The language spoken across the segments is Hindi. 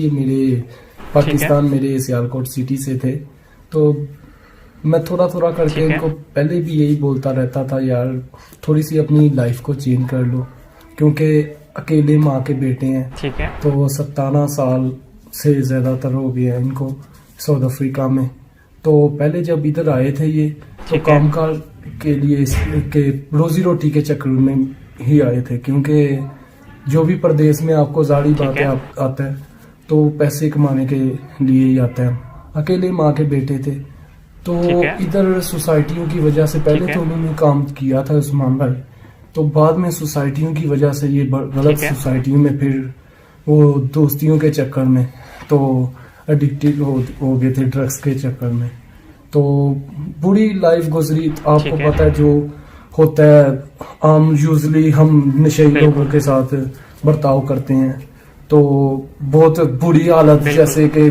ये मेरे पाकिस्तान मेरे सियालकोट सिटी से थे, तो मैं थोड़ा थोड़ा करके इनको पहले भी यही बोलता रहता था, यार थोड़ी सी अपनी लाइफ को चेंज कर लो, क्योंकि अकेले माँ के बेटे हैं। ठीक है। तो 17 साल से ज़्यादातर हो गया है इनको साउथ अफ्रीका में। तो पहले जब इधर आए थे ये, तो कामकाज के लिए के रोजी रोटी के चक्कर में ही आए थे, क्योंकि जो भी प्रदेश में आपको जारी बातें आता है तो पैसे कमाने के लिए ही आता है। अकेले माँ के बेटे थे, तो इधर सोसाइटियों की वजह से पहले तो उन्होंने काम किया था उस्मान भाई, तो बाद में सोसाइटियों की वजह से ये गलत सोसाइटियों में फिर वो दोस्तियों के चक्कर में तो एडिक्टेड हो गए थे ड्रग्स के चक्कर में। तो बुरी लाइफ गुजरी। आपको पता है जो होता है आम यूजली हम नशेड़ी लोगों के साथ बर्ताव करते हैं, तो बहुत बुरी हालत, जैसे कि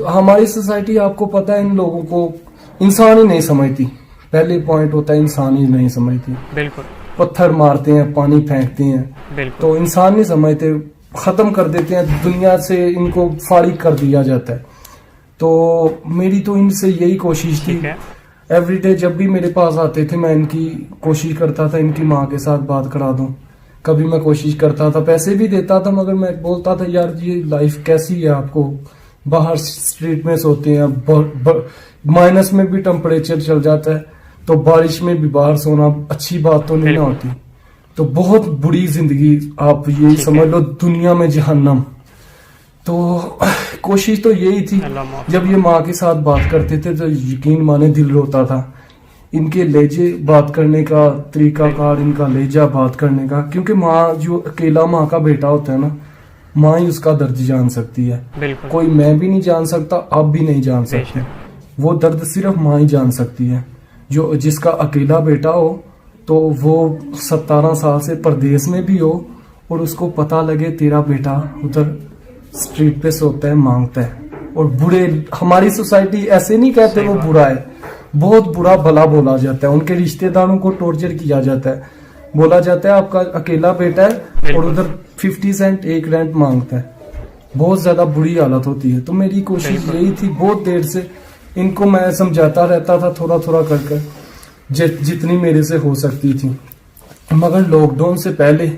हमारी सोसाइटी आपको पता है इन लोगों को इंसान ही नहीं समझती। पहले पॉइंट होता है इंसान ही नहीं समझती। बिल्कुल। पत्थर मारते हैं, पानी फेंकते हैं, तो इंसान नहीं समझते, खत्म कर देते हैं दुनिया से, इनको फारिग कर दिया जाता है। तो मेरी तो इनसे यही कोशिश थी, एवरीडे जब भी मेरे पास आते थे मैं इनकी कोशिश करता था इनकी माँ के साथ बात करा दूं। कभी मैं कोशिश करता था, पैसे भी देता था, मगर मैं बोलता था यार ये लाइफ कैसी है, आपको बाहर स्ट्रीट में सोते हैं, माइनस में भी टेम्परेचर चल जाता है, तो बारिश में भी बाहर सोना अच्छी बात तो नहीं ना होती। तो बहुत बुरी जिंदगी, आप ये समझ लो दुनिया में जहन्नम। तो कोशिश तो यही थी, जब ये माँ के साथ बात करते थे तो यकीन माने दिल रोता था। इनके लहजे बात करने का तरीका कार, इनका लहजा बात करने का, क्योंकि माँ जो अकेला माँ का बेटा होता है ना, माँ ही उसका दर्द जान सकती है। कोई मैं भी नहीं जान सकता, आप भी नहीं जान सकते। वो दर्द सिर्फ माँ ही जान सकती है। जो जिसका अकेला बेटा हो, तो वो 17 साल से परदेश में भी हो और उसको पता लगे तेरा बेटा उधर स्ट्रीट पे सोता है, मांगता है। और बुरे, हमारी सोसाइटी ऐसे नहीं कहते वो बुरा है, बहुत बुरा भला बोला जाता है। उनके रिश्तेदारों को टॉर्चर किया जाता है, बोला जाता है आपका अकेला बेटा है और उधर 50 सेंट एक रेंट मांगता है। बहुत ज्यादा बुरी हालत होती है। तो मेरी कोशिश यही थी, बहुत देर से इनको मैं समझाता रहता था थोड़ा थोड़ा कर जितनी मेरे से हो सकती थी। मगर लॉकडाउन से पहले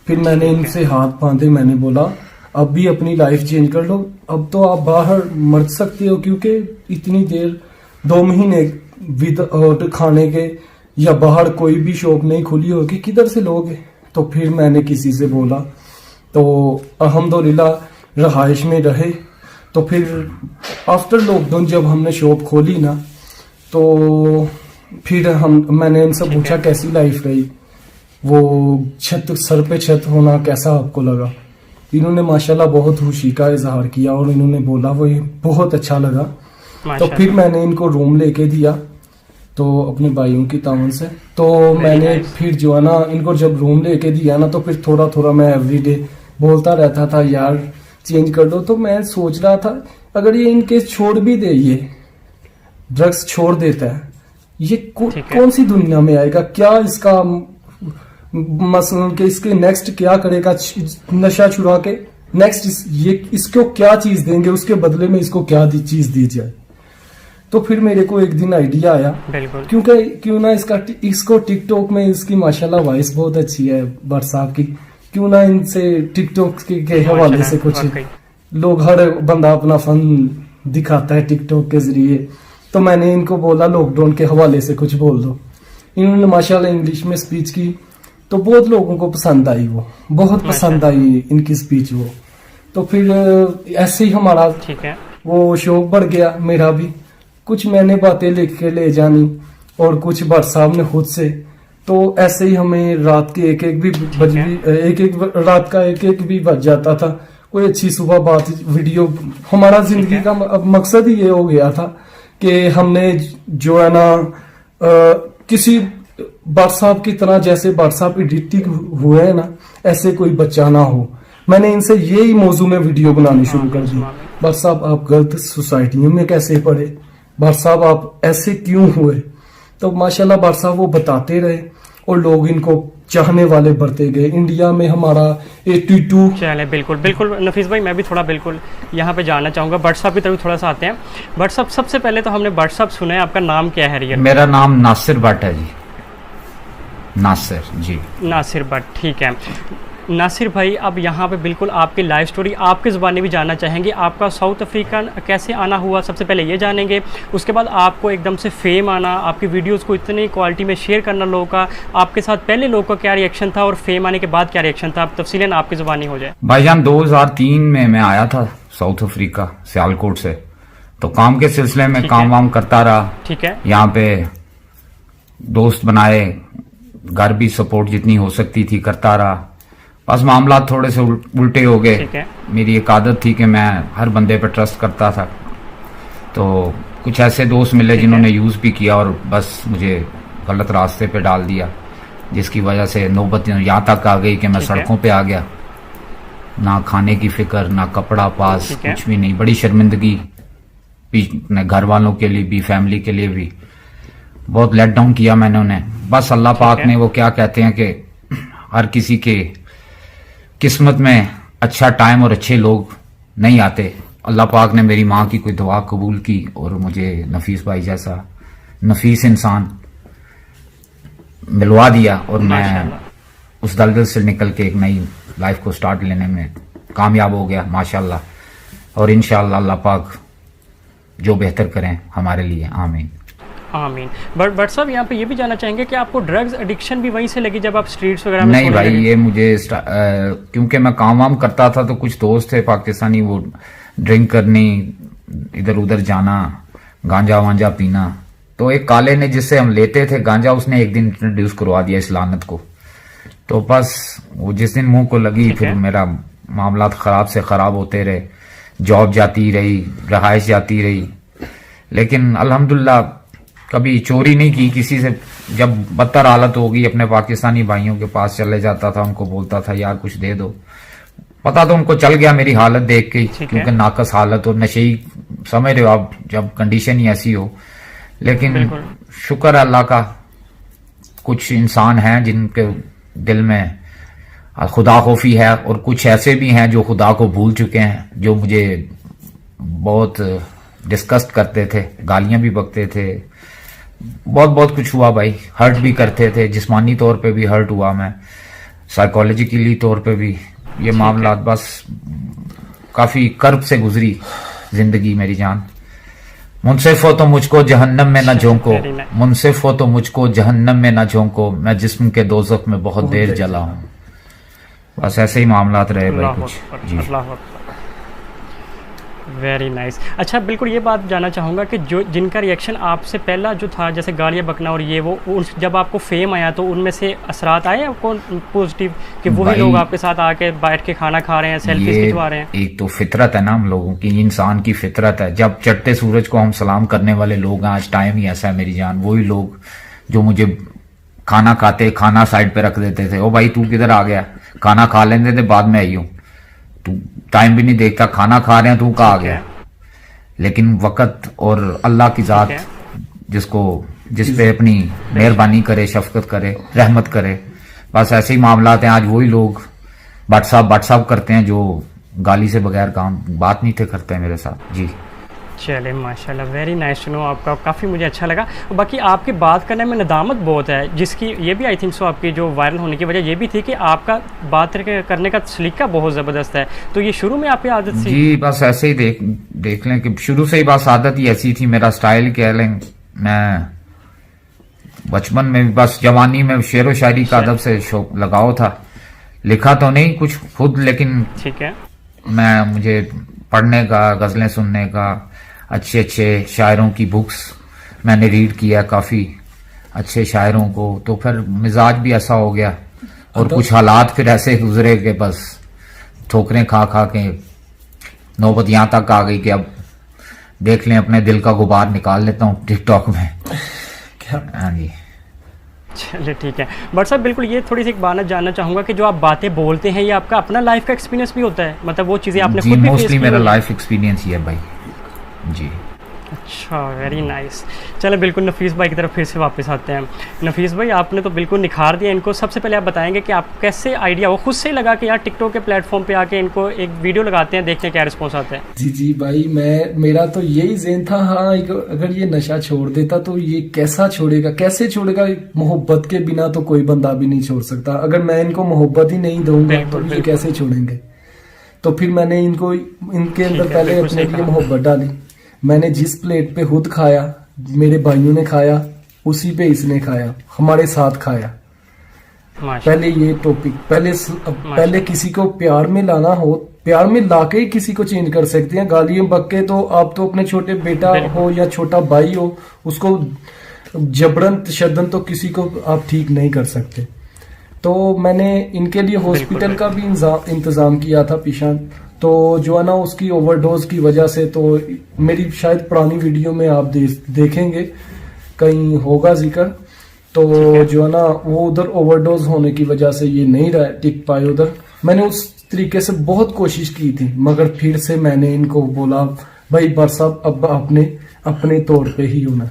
फिर मैंने इनसे हाथ बांधे, मैंने बोला अब भी अपनी लाइफ चेंज कर लो, अब तो आप बाहर मर सकते हो, क्योंकि इतनी देर 2 महीने विद खाने के या बाहर कोई भी शॉप नहीं खुली होगी, किधर से लोगे। तो फिर मैंने किसी से बोला, तो अल्हम्दुलिल्लाह रहाइश में रहे। तो फिर आफ्टर लॉकडाउन जब हमने शॉप खोली ना, तो फिर मैंने इनसे पूछा कैसी लाइफ रही, वो सर पे छत होना कैसा आपको लगा। इन्होंने माशाल्लाह बहुत खुशी का इजहार किया और इन्होंने बोला वो बहुत अच्छा लगा। तो फिर मैंने इनको रूम लेके दिया, तो अपने भाइयों की तावन से। तो मैंने फिर जो है ना इनको जब रूम लेके दिया ना, तो फिर थोड़ा थोड़ा मैं एवरीडे बोलता रहता था यार चेंज कर दो। तो मैं सोच रहा था अगर ये इनके छोड़ भी दे, ये ड्रग्स छोड़ देता है, ये कौन सी दुनिया में आएगा, क्या इसका मसलन के इसके नेक्स्ट क्या करेगा, नशा छुड़ा के नेक्स्ट ये इसको क्या चीज देंगे, उसके बदले में इसको क्या चीज दी जाए। तो फिर मेरे को एक दिन आइडिया आया, क्योंकि क्यों ना इसको टिकटॉक में, इसकी माशाल्लाह वॉइस बहुत अच्छी है भट्ट साहब की, क्यों ना इनसे टिकटॉक के हवाले से कुछ लोग, हर बंदा अपना फन दिखाता है टिकटॉक के जरिए। तो मैंने इनको बोला लॉकडाउन के हवाले से कुछ बोल दो। इन्होंने माशाल्लाह इंग्लिश में स्पीच की, तो बहुत लोगों को पसंद आई, वो बहुत पसंद आई इनकी स्पीच वो। तो फिर ऐसे ही हमारा वो शौक बढ़ गया मेरा भी, कुछ मैंने बातें लिख के ले जानी और कुछ भट्ट साहब ने खुद से। तो ऐसे ही हमें रात के एक एक भी बज जाता था, कोई अच्छी सुबह बात वीडियो। हमारा जिंदगी का मकसद ही ये हो गया था कि हमने जो है ना किसी भट्ट साहब की तरह, जैसे भट्ट साहब एडिक्टिव हुए हैं ना, ऐसे कोई बच्चा ना हो। मैंने इनसे यही मौजू में वीडियो बनानी शुरू कर दी। भट्ट साहब आप गलत सोसाइटियों में कैसे पड़े, भट्ट साहब आप ऐसे क्यों हुए। तो माशाल्लाह भट्ट साहब वो बताते रहे और लोग इनको चाहने वाले बढ़ते गए। इंडिया में हमारा 82 चैनल है। बिल्कुल बिल्कुल नफीस भाई, मैं भी थोड़ा बिल्कुल यहाँ पे जानना चाहूँगा, भट्ट साहब की तरफ थोड़ा सा आते हैं। भट्ट साहब, सबसे पहले तो हमने भट्ट साहब सुना है, आपका नाम क्या है रियल? मेरा नाम नासिर भट्ट है जी, नासिर जी, नासिर भट्ट, ठीक है। नासिर भाई, अब यहाँ पे बिल्कुल आपकी लाइफ स्टोरी आपकी ज़ुबानी भी जानना चाहेंगे। आपका साउथ अफ्रीका कैसे आना हुआ, सबसे पहले ये जानेंगे। उसके बाद आपको एकदम से फेम आना, आपकी वीडियोस को इतनी क्वालिटी में शेयर करना लोगों का, आपके साथ पहले लोगों का क्या रिएक्शन था और फेम आने के बाद क्या रिएक्शन था, आप तफसीलन आपकी ज़ुबानी हो जाए। भाईजान 2003 में मैं आया था साउथ अफ्रीका, सियालकोट से, तो काम के सिलसिले में काम वाम करता रहा। ठीक है। यहाँ पे दोस्त बनाए, घर भी सपोर्ट जितनी हो सकती थी करता रहा। बस मामला थोड़े से उल्टे हो गए। मेरी एक आदत थी कि मैं हर बंदे पे ट्रस्ट करता था, तो कुछ ऐसे दोस्त मिले जिन्होंने यूज भी किया और बस मुझे गलत रास्ते पे डाल दिया, जिसकी वजह से नौबत यहाँ तक आ गई कि मैं सड़कों पे आ गया। ना खाने की फिक्र, ना कपड़ा पास, कुछ भी नहीं। बड़ी शर्मिंदगी भी घर वालों के लिए भी, फैमिली के लिए भी। बहुत लेट डाउन किया मैंने उन्हें। बस अल्लाह पाक ने, वो क्या कहते हैं कि हर किसी के किस्मत में अच्छा टाइम और अच्छे लोग नहीं आते। अल्लाह पाक ने मेरी माँ की कोई दुआ कबूल की और मुझे नफीस भाई जैसा नफीस इंसान मिलवा दिया, और मैं उस दलदल से निकल के एक नई लाइफ को स्टार्ट लेने में कामयाब हो गया माशाल्लाह। और इंशाल्लाह अल्लाह पाक जो बेहतर करें हमारे लिए, आमीन आमीन। बट साहब, यहाँ पे ये भी जानना चाहेंगे कि आपको ड्रग्स एडिक्शन भी वहीं से लगी जब आप स्ट्रीट्स वगैरह में? नहीं भाई, ये मुझे क्योंकि मैं काम वाम करता था तो कुछ दोस्त थे पाकिस्तानी, वो ड्रिंक करनी, इधर उधर जाना, गांजा वांजा पीना। तो एक काले ने, जिससे हम लेते थे गांजा, उसने एक दिन इंट्रोड्यूस करवा दिया इस लानत को। तो बस वो जिस दिन मुंह को लगी, फिर मेरा मामला खराब से खराब होते रहे। जॉब जाती रही, रहाइश जाती रही, लेकिन अल्हम्दुलिल्लाह कभी चोरी नहीं की किसी से। जब बदतर हालत होगी, अपने पाकिस्तानी भाइयों के पास चले जाता था, उनको बोलता था यार कुछ दे दो। पता तो उनको चल गया मेरी हालत देख के, क्योंकि नाकस हालत और नशेई, समझ रहे हो आप, जब कंडीशन ही ऐसी हो। लेकिन शुक्र है अल्लाह का, कुछ इंसान हैं जिनके दिल में खुदा खौफी है, और कुछ ऐसे भी हैं जो खुदा को भूल चुके हैं, जो मुझे बहुत डिस्कस्ट करते थे, गालियां भी बकते थे, बहुत कुछ हुआ भाई। हर्ट भी करते थे, जिस्मानी तौर पे भी हर्ट हुआ मैं, साइकोलॉजिकली तौर पे भी। ये मामला बस काफी कर्ब से गुजरी जिंदगी मेरी जान। मुनसिफ हो तो मुझको जहन्नम में न झोंको, मुनसिफ हो तो मुझको जहन्नम में न झोंको, मैं जिस्म के दोज़ख में बहुत देर जला हूँ। बस ऐसे ही मामलात रहे भाई कुछ जी। Very nice. अच्छा, बिल्कुल ये बात जानना चाहूँगा कि जो जिनका रिएक्शन आपसे पहला जो था, जैसे गालियाँ बकना और ये वो, जब आपको फेम आया तो उनमें से असरात आए कौन पॉजिटिव, कि वही लोग आपके साथ आके बैठ के खाना खा रहे हैं, सेल्फीज खिंचवा रहे हैं? एक तो फितरत है ना हम लोगों की, इंसान की फितरत है। जब चढ़ते सूरज को हम सलाम करने वाले लोग हैं, आज टाइम ही ऐसा है मेरी जान। वही लोग जो मुझे खाना खाते, खाना साइड पे रख देते थे, ओ भाई तू किधर आ गया, खाना खा लेते थे, बाद में आई हूँ, तू टाइम भी नहीं देखता, खाना खा रहे हैं, तू कहाँ आ गया। लेकिन वक़्त और अल्लाह की ज़ात जिस पे अपनी मेहरबानी करे, शफकत करे, रहमत करे, बस ऐसे ही मामलात हैं। आज वही लोग व्हाट्सअप करते हैं जो गाली से बगैर काम बात नहीं थे करते हैं मेरे साथ जी। चले माशाल्लाह, वेरी नाइस टू नो आपका, काफ़ी मुझे अच्छा लगा। बाकी आपकी बात करने में नदामत बहुत है, जिसकी ये भी आई थिंक सो आपकी जो वायरल होने की वजह ये भी थी कि आपका बात करने का सलीका बहुत ज़बरदस्त है। तो ये शुरू में आपकी आदत थी? जी बस ऐसे ही देख लें कि शुरू से ही बस आदत ही ऐसी थी, मेरा स्टाइल कह लें। मैं बचपन में बस जवानी में शेर व शायरी का अदब से शौक लगाव था। लिखा तो नहीं कुछ खुद, लेकिन ठीक है, मुझे पढ़ने का, गज़लें सुनने का, अच्छे शायरों की बुक्स मैंने रीड किया, काफ़ी अच्छे शायरों को। तो फिर मिजाज भी ऐसा हो गया, और कुछ हालात फिर ऐसे गुजरे कि बस ठोकरें खा के नौबत यहाँ तक आ गई कि अब देख लें, अपने दिल का गुबार निकाल लेता हूँ टिकटॉक में। हाँ जी, चलिए ठीक है। बट साहब बिल्कुल ये थोड़ी सी एक बात जानना चाहूँगा कि जो आप बातें बोलते हैं, ये आपका अपना लाइफ का एक्सपीरियंस भी होता है? मतलब वो चीज़ें आपने खुद भी मोस्टली मेरा लाइफ एक्सपीरियंस ही है भाई जी। अच्छा, वेरी नाइस। चलो बिल्कुल नफीस भाई की तरफ फिर से वापस आते हैं। नफीस भाई आपने तो बिल्कुल निखार दिया इनको। सबसे पहले आप बताएंगे कि आप कैसे आइडिया वो खुद से लगा कि यार टिकटॉक के प्लेटफॉर्म पे आके इनको एक वीडियो लगाते हैं, देखते हैं क्या रिस्पॉन्स आता है। जी जी भाई, मेरा तो यही ज़हन था, हाँ अगर ये नशा छोड़ देता तो ये कैसा छोड़ेगा, कैसे छोड़ेगा। मोहब्बत के बिना तो कोई बंदा भी नहीं छोड़ सकता। अगर मैं इनको मोहब्बत ही नहीं दूंगा तो ये कैसे छोड़ेंगे। तो फिर मैंने इनके अंदर पहले अपने लिए मोहब्बत डाली। मैंने जिस प्लेट पे खुद खाया, मेरे भाइयों ने खाया, उसी पे इसने खाया, हमारे साथ खाया। पहले ये टॉपिक, पहले किसी को प्यार में लाना हो, प्यार में लाके ही किसी को चेंज कर सकते हैं। गालियों बक्के तो आप तो अपने छोटे बेटा हो या छोटा भाई हो, उसको जबरन तशद्दन तो किसी को आप ठीक नहीं कर सकते। तो मैंने इनके लिए हॉस्पिटल का भी इंतजाम किया था पीछा। तो जो है ना, उसकी ओवरडोज की वजह से, तो मेरी शायद पुरानी वीडियो में आप देखेंगे कहीं होगा जिक्र। तो जो है ना, वो उधर ओवरडोज होने की वजह से ये नहीं टिक पाए उधर। मैंने उस तरीके से बहुत कोशिश की थी, मगर फिर से मैंने इनको बोला भाई बर साहब अब आपने अपने तौर पे ही होना।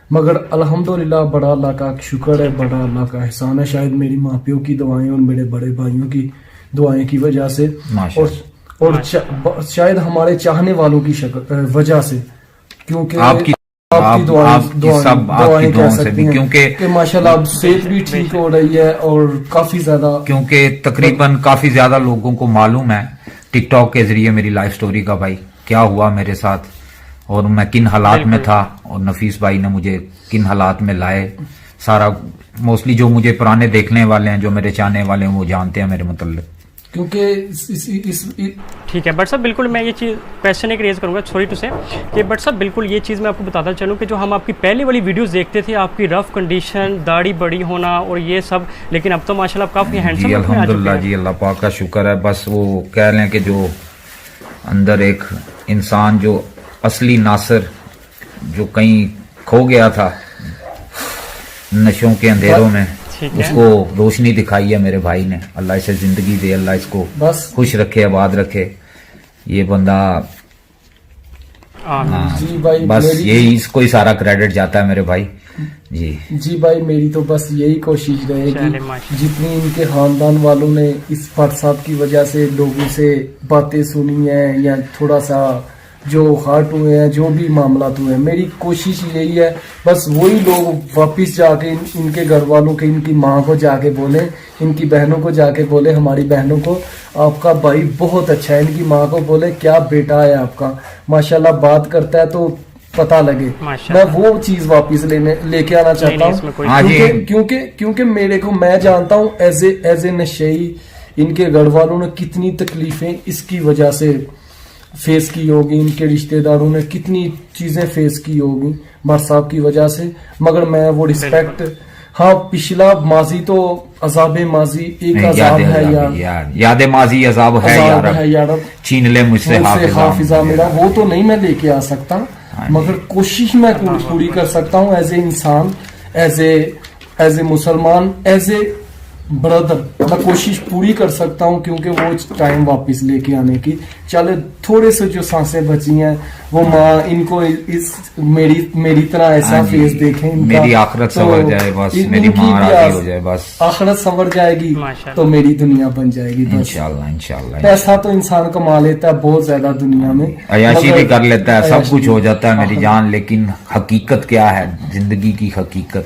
मगर अल्हम्दुलिल्लाह बड़ा अल्लाह का शुक्र है, बड़ा अल्लाह का एहसान है, शायद मेरी माँ प्यो की दुआएं और मेरे बड़े भाइयों की दुआएं की वजह से, और शायद हमारे चाहने वालों की वजह से, क्योंकि आपकी दुआएं कह सकते हैं, क्योंकि माशाल्लाह अब सेहत भी ठीक हो रही है और काफी ज्यादा, क्योंकि तकरीबन काफी ज्यादा लोगों को मालूम है टिकटॉक के जरिए मेरी लाइफ स्टोरी का, भाई क्या हुआ मेरे साथ और मैं किन हालात में था और नफीस भाई ने मुझे किन हालात में लाए। सारा मोस्टली जो मुझे पुराने देखने वाले हैं, जो मेरे चाहने वाले हैं, वो जानते हैं मेरे मतलब। क्योंकि ठीक है बट साहब, बिल्कुल मैं ये चीज़ क्वेश्चन एक रेज करूंगा, सॉरी टू से, कि बट साहब बिल्कुल ये चीज़ मैं आपको बताता चलूं कि जो हम आपकी पहले वाली वीडियोस देखते थे, आपकी रफ कंडीशन, दाढ़ी बड़ी होना और ये सब, लेकिन अब तो माशाल्लाह आप काफ़ी हैंडसम जी अल्हम्दुलिल्लाह जी, अल्लाह पाक का शुक्र है। बस वो कह लें कि जो अंदर एक इंसान जो असली नासिर जो कहीं खो गया था नशों के अंधेरों में, उसको रोशनी दिखाई है मेरे भाई ने। अल्लाह इसे जिंदगी दे, अल्लाह इसको बस खुश रखे, आबाद रखे। ये बंदा जी भाई, बस यही इसको ही सारा क्रेडिट जाता है मेरे भाई। जी भाई, मेरी तो बस यही कोशिश रहेगी, जितनी इनके खानदान वालों ने इस फर्ज साहब की वजह से लोगों से बातें सुनी है या थोड़ा सा जो हार्ट हुए हैं, जो भी मामला हुए हैं, मेरी कोशिश यही है बस वही लोग वापिस जाके इनके घर वालों के, इनकी माँ को जाके बोले, इनकी बहनों को जाके बोले, हमारी बहनों को आपका भाई बहुत अच्छा है। इनकी माँ को बोले क्या बेटा है आपका, माशाल्लाह बात करता है तो पता लगे। मैं वो चीज वापिस लेके आना चाहता हूँ, क्योंकि मेरे को, मैं जानता हूँ एज ए नशेई इनके घर वालों ने कितनी तकलीफें इसकी वजह से फेस की होगी, इनके रिश्तेदारों ने कितनी चीजें फेस की होगी बर साहब की वजह से। मगर मैं वो रिस्पेक्ट, हाँ पिछला माजी तो अजाब माजी एक अजाब है यार, याद माजी अजाब है यार, छीन ले मुझसे हाफिजा मेरा, वो तो नहीं मैं लेके आ सकता, मगर कोशिश मैं पूरी कर सकता हूँ एज ए इंसान, एज ए मुसलमान, एज ए ब्रदर। मैं कोशिश पूरी कर सकता हूँ, क्योंकि वो टाइम वापस लेके आने की। चले थोड़े से जो सांसें बची हैं, वो माँ इनको मेरी तरह ऐसा फेस देखें, मेरी आखिरत संवर जाए बस, मेरी माँ राजी हो जाए बस, आखिरत संवर जाएगी तो मेरी दुनिया बन जाएगी बस। इंशाल्लाह। पैसा तो इंसान कमा लेता है बहुत ज्यादा दुनिया में, अयाशी भी कर लेता है, सब कुछ हो जाता है मेरी जान, लेकिन हकीकत क्या है, जिंदगी की हकीकत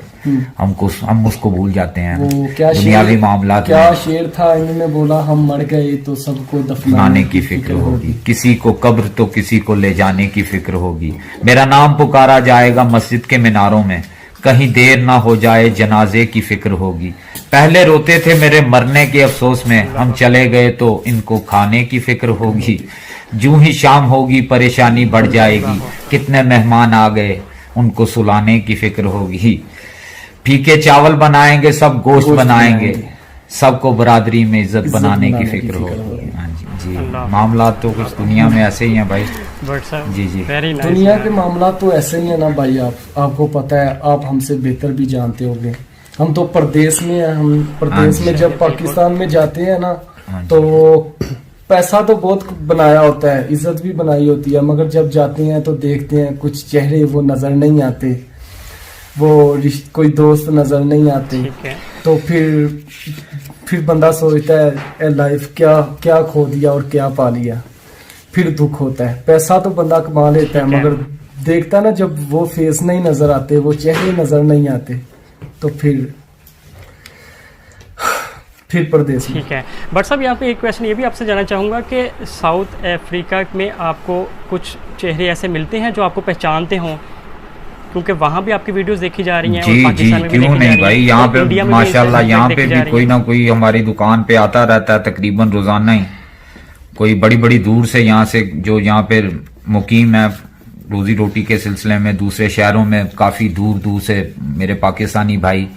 हम उसको भूल जाते हैं। दुनियावी मामला क्या शेर था, इन्होंने बोला हम मर गए तो सबको दफनाने की फिक्र होगी, किसी को कब्र तो किसी को ले जाने की फिक्र होगी, मेरा नाम पुकारा जाएगा मस्जिद के मीनारों में, कहीं देर ना हो जाए जनाजे की फिक्र होगी, पहले रोते थे मेरे मरने के अफसोस में, हम चले गए तो इनको खाने की फिक्र होगी, जूं ही शाम होगी परेशानी बढ़ जाएगी, कितने मेहमान आ गए उनको सुलाने की फिक्र होगी, फीके चावल बनाएंगे सब गोश्त बनाएंगे, सबको बरादरी में इज्जत बनाने की फिक्र होगी। हाँ जी, मामला तो कुछ दुनिया में ऐसे ही हैं भाई। जी दुनिया के मामला तो ऐसे ही है ना भाई, आपको पता है, आप हमसे बेहतर भी जानते होंगे। हम तो प्रदेश में हैं, हम प्रदेश में जब पाकिस्तान में जाते हैं ना, तो पैसा तो बहुत बनाया होता है, इज्जत भी बनाई होती है, मगर जब जाते हैं तो देखते हैं कुछ चेहरे वो नजर नहीं आते, वो कोई दोस्त नजर नहीं आते। ठीक है। तो फिर बंदा सोचता है लाइफ क्या क्या खो दिया और क्या पा लिया, फिर दुख होता है। पैसा तो बंदा कमा लेता है, ठीक है। मगर देखता ना जब वो फेस नहीं नजर आते, वो चेहरे नजर नहीं आते, तो फिर परदेश में। ठीक है। बट साहब यहाँ पे एक क्वेश्चन ये भी आपसे जानना चाहूँगा कि साउथ अफ्रीका में आपको कुछ चेहरे ऐसे मिलते हैं जो आपको पहचानते हों, क्योंकि वहाँ भी आपकी वीडियोस देखी जा रही हैं जी और जी, पाकिस्तान में भी क्यों देखी जा नहीं रही भाई, हैं, यहाँ और पे इंडिया में माशाल्लाह भी यहाँ देखी पे जा भी रही कोई हैं। ना कोई हमारी दुकान पे आता रहता है तकरीबन रोजाना ही। कोई बड़ी बड़ी दूर से यहाँ से जो यहाँ पे मुकीम है रोजी रोटी के सिलसिले में, दूसरे शहरों में काफी दूर दूर से मेरे पाकिस्तानी भाई,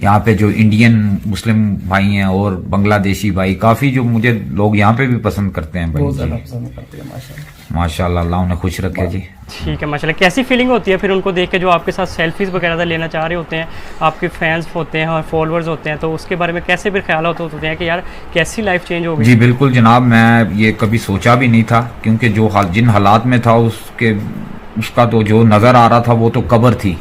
यहाँ पे जो इंडियन मुस्लिम भाई हैं और बांग्लादेशी भाई, काफी जो मुझे लोग यहाँ पे भी पसंद करते हैं भाई। बहुत ज्यादा जी पसंद करते हैं माशाल्लाह। माशाल्लाह, अल्लाह उन्हें खुश रखे जी। ठीक है माशाल्लाह। कैसी फीलिंग होती है फिर उनको देख के, जो आपके साथ सेल्फीज वगैरह लेना चाह रहे होते हैं, आपके फैंस होते हैं और फॉलोअर्स होते हैं, तो उसके बारे में कैसे फिर ख्याल होते हैं कि यार कैसी लाइफ चेंज हो गई? जी बिल्कुल जनाब, मैं ये कभी सोचा भी नहीं था, क्योंकि जो जिन हालात में था उसका तो जो नजर आ रहा था वो तो कब्र थी।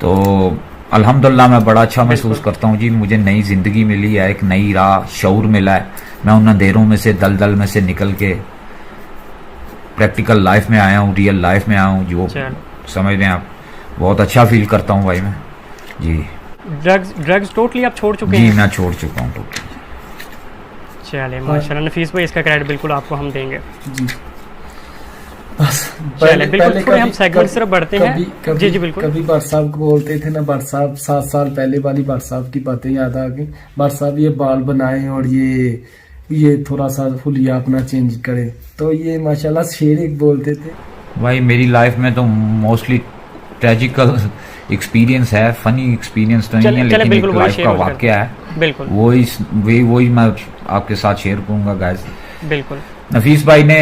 तो अल्हम्दुलिल्लाह मैं बड़ा अच्छा महसूस करता हूँ जी, मुझे नई जिंदगी मिली है, एक नई राह, शऊर मिला है। मैं उन अंधेरों में से, दलदल में से निकल के प्रैक्टिकल लाइफ में आया हूँ, रियल लाइफ में आया हूँ, जो समझ लें आप। बहुत अच्छा फील करता हूँ भाई मैं जी। ड्रग्स टोटली आप छोड़ चुके जी हैं? मैं छोड़ चुका हूँ टोटली। चलिए माशाल्लाह। नफीस भाई इसका क्रेडिट बिल्कुल आपको हम देंगे। जी बस चलिए बिल्कुल, थोड़े हम सेगमेंट से बढ़ते हैं। जी जी बिल्कुल। कभी भट्ट साहब को बोलते थे ना, भट्ट साहब 7 साल पहले वाली भट्ट साहब की बातें याद आ गई। भट्ट साहब ये बाल बनाए और ये थोड़ा सा हुलिया अपना चेंज करे, तो ये माशाल्लाह शेर एक बोलते थे। भाई मेरी लाइफ में तो मोस्टली ट्रेजिकल एक्सपीरियंस है, फनी एक्सपीरियंस तो नहीं है, लेकिन एक लाइफ का वाकया है, बिल्कुल वही मैं आपके साथ शेयर करूंगा गाइस। बिल्कुल। नफीस भाई ने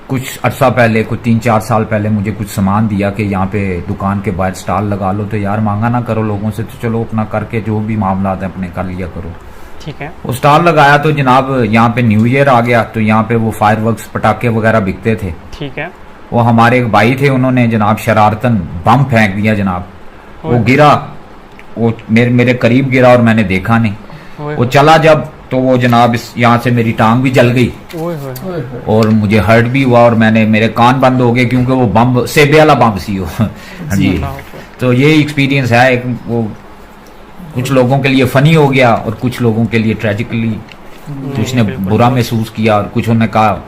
कुछ अरसा पहले, कुछ 3-4 साल पहले मुझे कुछ सामान दिया कि यहाँ पे दुकान के बाहर स्टॉल लगा लो, तो यार मांगा ना करो लोगों से, तो चलो अपना करके जो भी मामला है अपने कर लिया करो। ठीक है। वो स्टॉल लगाया तो जनाब यहाँ पे न्यू ईयर आ गया, तो यहाँ पे वो फायरवर्क्स पटाखे वगैरह बिकते थे। ठीक है। वो हमारे एक भाई थे, उन्होंने जनाब शरारतन बम फेंक दिया जनाब। वो गिरा, वो मेरे करीब गिरा और मैंने देखा नहीं। वो चला जब, तो वो जनाब यहाँ से मेरी टांग भी जल गई और मुझे हर्ट भी हुआ, और मेरे कान बंद हो गए, क्योंकि वो बम सेबे वाला बम सी हो। हाँ जी। तो ये एक्सपीरियंस है एक, वो कुछ लोगों के लिए फनी हो गया और कुछ लोगों के लिए ट्रेजिकली कुछ ने बुरा महसूस किया, और कुछ ने कहा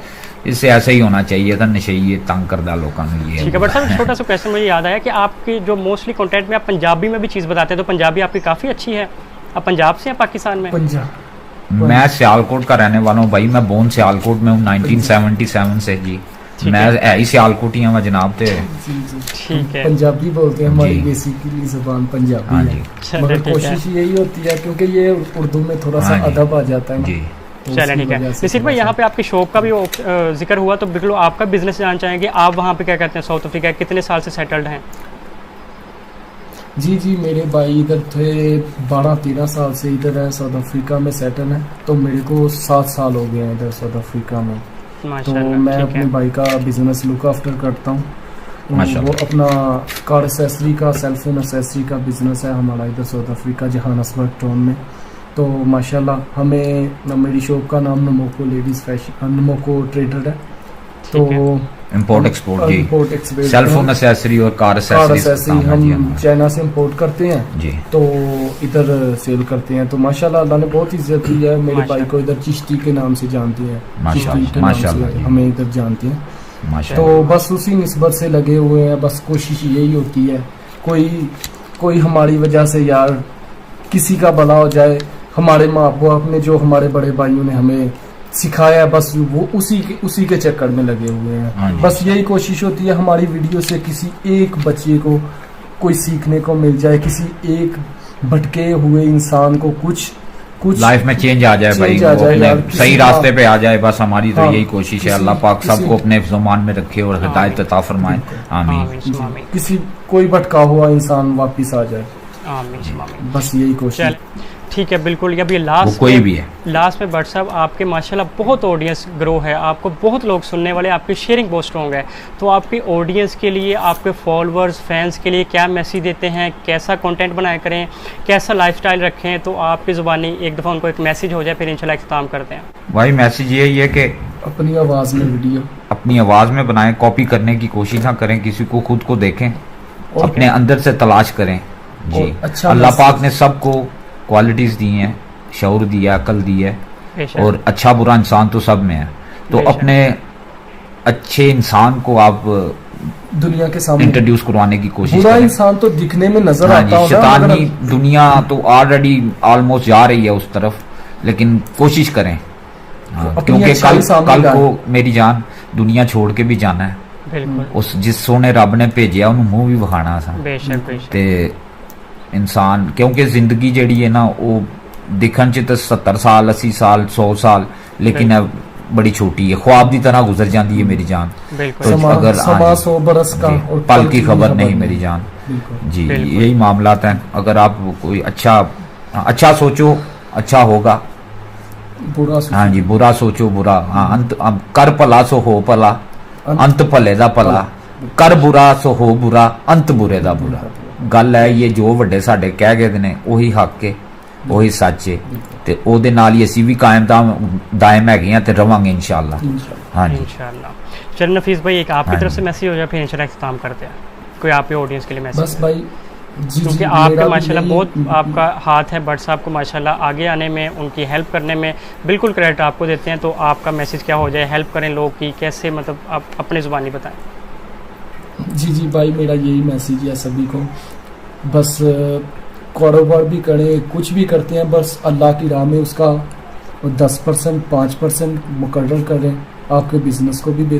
इससे ऐसा ही होना चाहिए था, नशे तंग कर डालो कानून। ठीक है। बट सर छोटा सा क्वेश्चन मुझे याद आया कि आपकी जो मोस्टली कंटेंट में आप पंजाबी में भी चीज़ बताते हैं, तो पंजाबी आपकी काफ़ी अच्छी है। आप पंजाब से हैं पाकिस्तान में? पंजाब। मैं सियालकोट का रहने वाला हूँ भाई, मैं बोर्न सियालकोट में हूँ 1977 से जी। मैं ही सियालकोटी हूँ जनाब। ठीक है। पंजाबी बोलते हैं, हमारी बेसिकली जुबान पंजाबी है, मगर कोशिश यही होती है क्योंकि ये उर्दू में थोड़ा सा अदब आ जाता है जी। चलिए ठीक है। निशित भाई यहाँ पे आपकी शॉप का भी जिक्र हुआ, तो बिल्कुल आपका बिजनेस जानना चाहेंगे। आप वहाँ पे क्या करते हैं साउथ अफ्रीका, कितने साल से सेटल्ड हैं? जी मेरे भाई इधर थे 12-13 साल से इधर है, साउथ अफ्रीका में सेटल है। तो मेरे को 7 साल हो गए हैं इधर साउथ अफ्रीका में। तो मैं अपने भाई का बिजनेस लुक आफ्टर करता हूँ। वो अपना कार एक्सेसरी का, सेल फोन एक्सेसरी का बिजनेस है हमारा इधर साउथ अफ्रीका, जोहान्सबर्ग टाउन में। तो माशाल्लाह हमें, मेरी शॉप का नाम नमोको लेडीज फैशन, नमोको ट्रेडर है। तो इंपोर्ट एक्सपोर्ट जी, सेल फोन एक्सेसरी और कार एक्सेसरी हम चाइना से इंपोर्ट करते हैं जी, तो इधर सेल करते हैं। तो माशाल्लाह अल्लाह ने बहुत इज्जत दी है। मेरे भाई को इधर चिश्ती के नाम से जानते हैं, माशाल्लाह हमें इधर जानते हैं। तो बस उसी निस्बत से लगे हुए हैं। बस कोशिश यही होती है कोई हमारी वजह से यार किसी का भला हो जाए। हमारे माँ बाप ने जो हमारे बड़े भाइयों ने हमें सिखाया है, बस वो उसी के चक्कर में लगे हुए हैं। बस यही कोशिश होती है हमारी वीडियो से किसी एक बच्चे को कोई सीखने को मिल जाए, किसी एक भटके हुए इंसान को कुछ लाइफ में चेंज आ जाए भाई, अपने सही रास्ते पे आ जाए। बस हमारी तो यही कोशिश है। अल्लाह पाक सबको अपने ज़ुबान में रखे और हिदायत अता फरमाए। आमीन। कोई भटका हुआ इंसान वापिस आ जाए, बस यही कोशिश। ठीक है, बिल्कुल। अब ये वो लास्ट कोई भी है। लास्ट में भट्ट साहब आपके माशाल्लाह बहुत ऑडियंस ग्रो है, आपको बहुत लोग सुनने वाले, आपकी शेयरिंग बहुत स्ट्रॉन्ग है, तो आपकी ऑडियंस के लिए, आपके फॉलोअर्स फैंस के लिए क्या मैसेज देते हैं, कैसा कंटेंट बनाया करें, कैसा लाइफस्टाइल रखें, तो आपकी ज़ुबानी एक दफ़ा उनको एक मैसेज हो जाए, फिर इंशाल्लाह इख्तिताम करते हैं। भाई मैसेज यही है कि अपनी आवाज़ में वीडियो अपनी आवाज़ में बनाएं, कॉपी करने की कोशिश ना करें किसी को, खुद को देखें, और अपने अंदर से तलाश करें जी। और अच्छा अल्लाह मैसेज। पाक ने सबको क्वालिटीज़ दी हैं, शऊर दिया, अकल दी है, बेशक। और अच्छा बुरा इंसान तो सब में है। तो बेशक। अपने अच्छे इंसान को आप दुनिया के सामने इंट्रोड्यूस करवाने की कोशिश बुरा करें। इंसान तो दिखने में नजर हाँ आता जी, होगा, शैतानी मगर दुनिया तो ऑलरेडी ऑलमोस्ट जा रही है उस तरफ, लेकिन कोशिश करें। हाँ, अपनी क्योंकि अच्छाई कल सामने कल लाएं। को मेरी जान दुनिया छोड़ के भी जाना है। बिल्कुल, उस जिस सोने रब ने भेजिया उन्हें मुंह भी विखाना सा बेशक बेशक। ते इंसान, क्योंकि जिंदगी जड़ी है ना वो दिखन च तो 70 साल 80 साल 100 साल, लेकिन अब बड़ी छोटी है, ख्वाब की तरह गुजर जाती है मेरी जान। बिल्कुल, तो अगर समा 100 बरस का जी, और पल की खबर नहीं मेरी जान बिल्कुल। जी। बिल्कुल। यही मामलात हैं। अगर आप कोई अच्छा सोचो अच्छा होगा, बुरा सोचो। हाँ जी, बुरा सोचो बुरा, हाँ अंत अब कर भला सो हो भला, अंत भले दा भला, कर बुरा सो हो बुरा, अंत बुरे दा बुरा। गल है ये, जो ਵੱਡੇ ਸਾਡੇ ਕਹਿ ਗਏ ਨੇ ਉਹੀ ਹੱਕ ਹੈ, ਉਹੀ ਸੱਚ ਹੈ, ਤੇ ਉਹਦੇ ਨਾਲ ਹੀ ਅਸੀਂ ਵੀ ਕਾਇਮ दायम ਹੈਗੇ ਆ ਤੇ ਰਵਾਂਗੇ इंशाल्लाह। इंशाल्लाह। हाँ जी, इंशाल्लाह। चल नफीस भाई, एक आपकी हाँ तरफ जी। से मैसेज हो जाए, फिर इंशाल्लाह इख्तिताम करते हैं। कोई आपके ऑडियंस के लिए मैसेज? बस भाई जी क्योंकि जी, आपका मेरा भी माशाल्लाह यही- बहुत आपका हाथ है, भट्ट साहब को माशाल्लाह आगे आने में, उनकी हेल्प करने में बिल्कुल क्रेडिट आपको देते हैं। तो आपका मैसेज क्या हो जाए, हेल्प करें लोग की कैसे, मतलब आप अपनी ज़ुबानी बताएं। जी जी भाई, मेरा यही मैसेज है सभी को, बस कारोबार भी करें, कुछ भी करते हैं, बस अल्लाह की राह में उसका 10% 5% मुकर्रर करें, आपके बिजनेस को भी